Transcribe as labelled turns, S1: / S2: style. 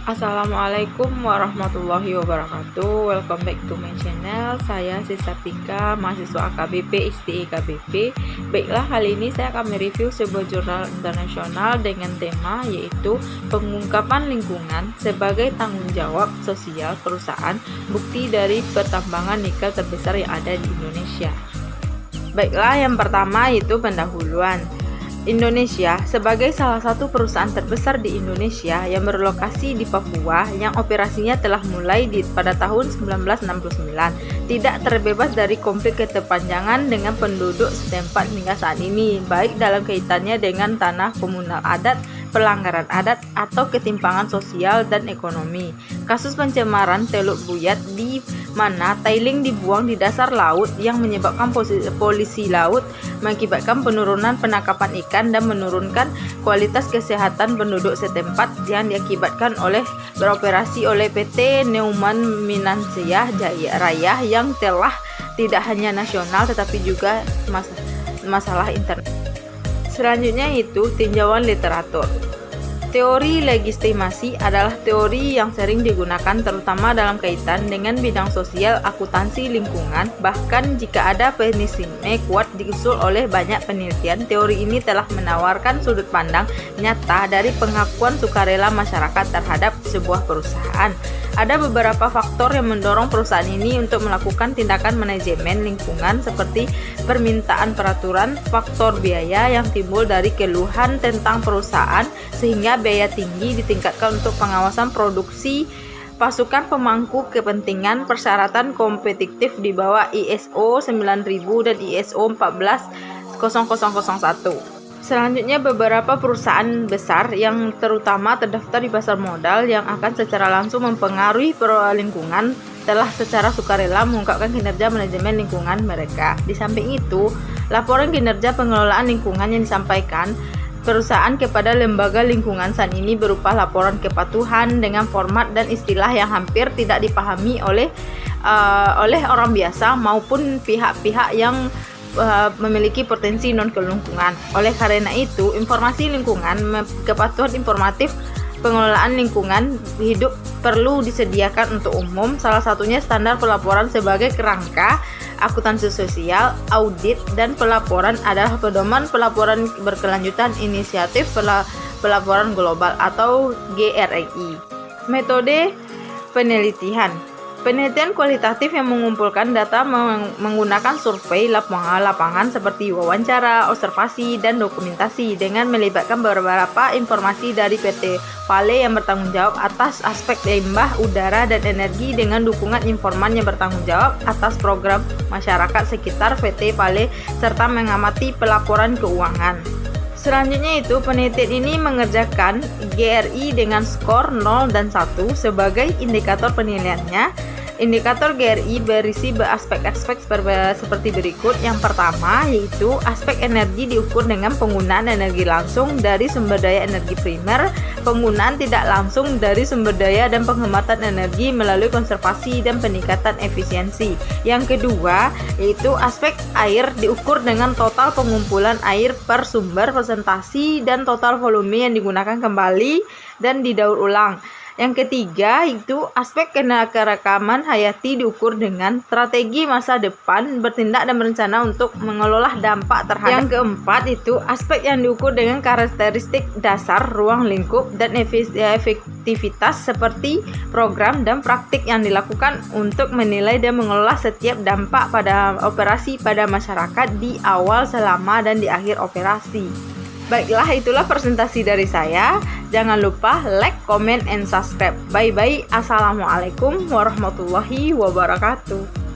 S1: Assalamualaikum warahmatullahi wabarakatuh. Welcome back to my channel. Saya Sisatika, mahasiswa AKBP ISTI KBP. Baiklah, kali ini saya akan mereview sebuah jurnal internasional dengan tema yaitu pengungkapan lingkungan sebagai tanggung jawab sosial perusahaan, bukti dari pertambangan nikel terbesar yang ada di Indonesia. Baiklah, yang pertama yaitu pendahuluan. Indonesia sebagai salah satu perusahaan terbesar di Indonesia yang berlokasi di Papua yang operasinya telah mulai pada tahun 1969, tidak terbebas dari konflik keterpanjangan dengan penduduk setempat hingga saat ini, baik dalam kaitannya dengan tanah komunal adat, pelanggaran adat, atau ketimpangan sosial dan ekonomi. Kasus pencemaran Teluk Buyat di mana tailing dibuang di dasar laut yang menyebabkan polusi laut, mengakibatkan penurunan penangkapan ikan dan menurunkan kualitas kesehatan penduduk setempat yang diakibatkan oleh beroperasi oleh PT Neumann Finansia Jaya Raya yang telah tidak hanya nasional tetapi juga masalah internasional. Selanjutnya itu tinjauan literatur. Teori legitimasi adalah teori yang sering digunakan terutama dalam kaitan dengan bidang sosial akuntansi lingkungan. Bahkan jika ada pesimisme kuat diusul oleh banyak penelitian, teori ini telah menawarkan sudut pandang nyata dari pengakuan sukarela masyarakat terhadap sebuah perusahaan. Ada beberapa faktor yang mendorong perusahaan ini untuk melakukan tindakan manajemen lingkungan seperti permintaan peraturan, faktor biaya yang timbul dari keluhan tentang perusahaan sehingga biaya tinggi ditingkatkan untuk pengawasan produksi, pasukan pemangku kepentingan, persyaratan kompetitif di bawah ISO 9000 dan ISO 14001. Selanjutnya, beberapa perusahaan besar yang terutama terdaftar di pasar modal yang akan secara langsung mempengaruhi lingkungan telah secara sukarela mengungkapkan kinerja manajemen lingkungan mereka. Di samping itu, laporan kinerja pengelolaan lingkungan yang disampaikan perusahaan kepada lembaga lingkungan saat ini berupa laporan kepatuhan dengan format dan istilah yang hampir tidak dipahami oleh orang biasa maupun pihak-pihak yang memiliki potensi non-kelingkungan. Oleh karena itu, informasi lingkungan, kepatuhan informatif pengelolaan lingkungan hidup perlu disediakan untuk umum. Salah satunya standar pelaporan sebagai kerangka akuntansi sosial, audit, dan pelaporan adalah pedoman pelaporan berkelanjutan inisiatif pelaporan global atau GRI. Metode penelitian. Penelitian kualitatif yang mengumpulkan data menggunakan survei lapangan seperti wawancara, observasi, dan dokumentasi dengan melibatkan beberapa informasi dari PT Vale yang bertanggung jawab atas aspek limbah, udara, dan energi dengan dukungan informan yang bertanggung jawab atas program masyarakat sekitar PT Vale serta mengamati pelaporan keuangan. Selanjutnya itu penelitian ini mengerjakan GRI dengan skor 0 dan 1 sebagai indikator penilaiannya. Indikator GRI berisi aspek-aspek seperti berikut. Yang pertama yaitu aspek energi diukur dengan penggunaan energi langsung dari sumber daya energi primer, penggunaan tidak langsung dari sumber daya dan penghematan energi melalui konservasi dan peningkatan efisiensi. Yang kedua yaitu aspek air diukur dengan total pengumpulan air per sumber, presentasi, dan total volume yang digunakan kembali dan didaur ulang. Yang ketiga itu aspek kerekaman hayati diukur dengan strategi masa depan, bertindak dan berencana untuk mengelola dampak terhadap. Yang keempat itu aspek yang diukur dengan karakteristik dasar ruang lingkup dan efektivitas seperti program dan praktik yang dilakukan untuk menilai dan mengelola setiap dampak pada operasi pada masyarakat di awal, selama, dan di akhir operasi. Baiklah, itulah presentasi dari saya. Jangan lupa like, comment, and subscribe. Bye-bye. Assalamualaikum warahmatullahi wabarakatuh.